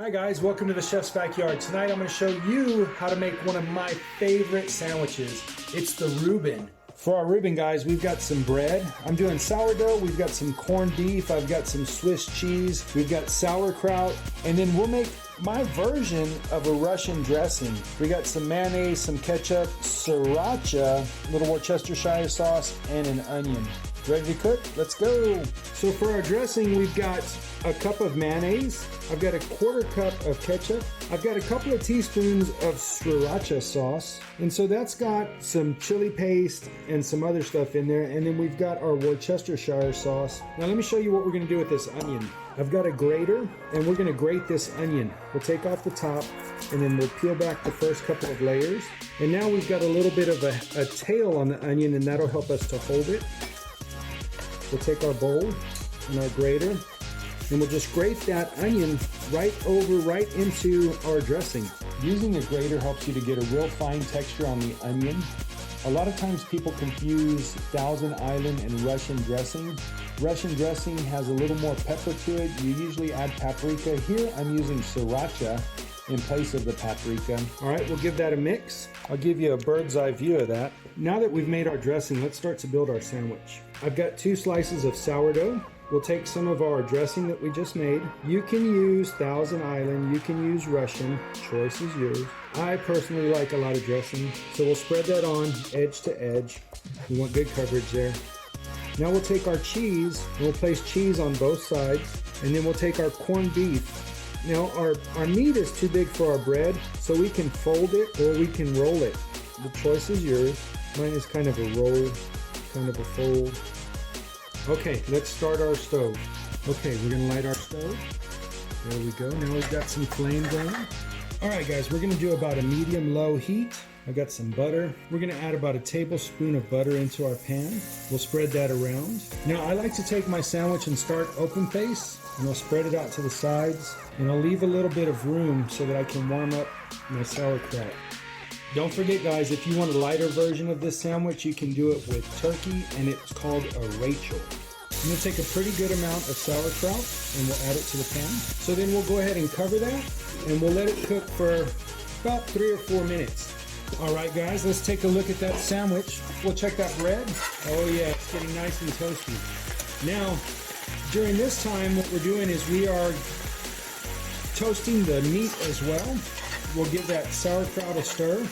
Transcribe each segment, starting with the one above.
Hi guys, welcome to the Chef's Backyard. Tonight I'm going to show you how to make one of my favorite sandwiches. It's the Reuben. For our Reuben, guys, we've got some bread. I'm doing sourdough. We've got some corned beef. I've got some Swiss cheese. We've got sauerkraut. And then we'll make my version of a Russian dressing. We got some mayonnaise, some ketchup, sriracha, a little Worcestershire sauce, and an onion. Ready to cook? Let's go. So for our dressing, we've got a cup of mayonnaise. I've got a quarter cup of ketchup. I've got a couple of teaspoons of sriracha sauce. And so that's got some chili paste and some other stuff in there. And then we've got our Worcestershire sauce. Now let me show you what we're gonna do with this onion. I've got a grater and we're gonna grate this onion. We'll take off the top and then we'll peel back the first couple of layers. And now we've got a little bit of a tail on the onion, and that'll help us to hold it. We'll take our bowl and our grater, and we'll just grate that onion right into our dressing. Using a grater helps you to get a real fine texture on the onion. A lot of times people confuse Thousand Island and Russian dressing. Russian dressing has a little more pepper to it. You usually add paprika. Here I'm using sriracha in place of the paprika. All right, we'll give that a mix. I'll give you a bird's eye view of that. Now that we've made our dressing, let's start to build our sandwich. I've got 2 slices of sourdough. We'll take some of our dressing that we just made. You can use Thousand Island, you can use Russian, choice is yours. I personally like a lot of dressing, so we'll spread that on edge to edge. We want good coverage there. Now we'll take our cheese, and we'll place cheese on both sides, and then we'll take our corned beef. Now our meat is too big for our bread, so we can fold it or we can roll it. The choice is yours. Mine is kind of a roll, kind of a fold. Okay, let's start our stove. Okay, we're gonna light our stove. There we go. Now we've got some flame going. All right, guys, we're gonna do about a medium-low heat. I've got some butter. We're gonna add about a tablespoon of butter into our pan. We'll spread that around. Now, I like to take my sandwich and start open face, and I'll spread it out to the sides, and I'll leave a little bit of room so that I can warm up my sauerkraut. Don't forget, guys, if you want a lighter version of this sandwich, you can do it with turkey, and it's called a Rachel. I'm going to take a pretty good amount of sauerkraut, and we'll add it to the pan. So then we'll go ahead and cover that, and we'll let it cook for about 3 or 4 minutes. All right, guys, let's take a look at that sandwich. We'll check that bread. Oh, yeah, it's getting nice and toasty. Now, during this time, what we're doing is we are toasting the meat as well. We'll give that sauerkraut a stir.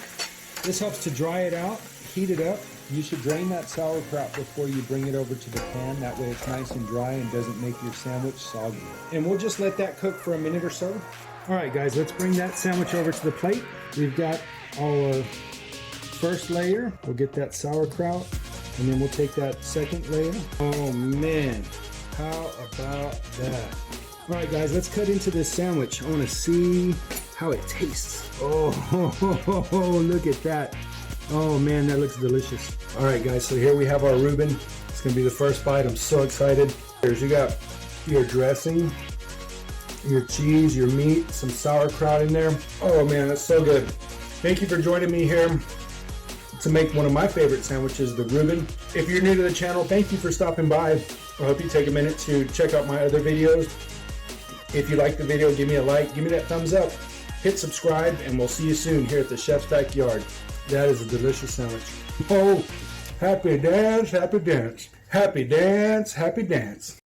This helps to dry it out, heat it up. You should drain that sauerkraut before you bring it over to the pan. That way it's nice and dry and doesn't make your sandwich soggy. And we'll just let that cook for a minute or so. All right, guys, let's bring that sandwich over to the plate. We've got our first layer. We'll get that sauerkraut, and then we'll take that second layer. Oh, man, how about that? All right, guys, let's cut into this sandwich. I want to see how it tastes. Oh, look at that. Oh man, that looks delicious. All right, guys, so here we have our Reuben. It's gonna be the first bite. I'm so excited. Here's, you got your dressing, your cheese, your meat, some sauerkraut in there. Oh man, that's so good. Thank you for joining me here to make one of my favorite sandwiches, the Reuben. If you're new to the channel, thank you for stopping by. I hope you take a minute to check out my other videos. If you like the video, give me a like, give me that thumbs up. Hit subscribe, and we'll see you soon here at the Chef's Backyard. That is a delicious sandwich. Oh, happy dance, happy dance. Happy dance, happy dance.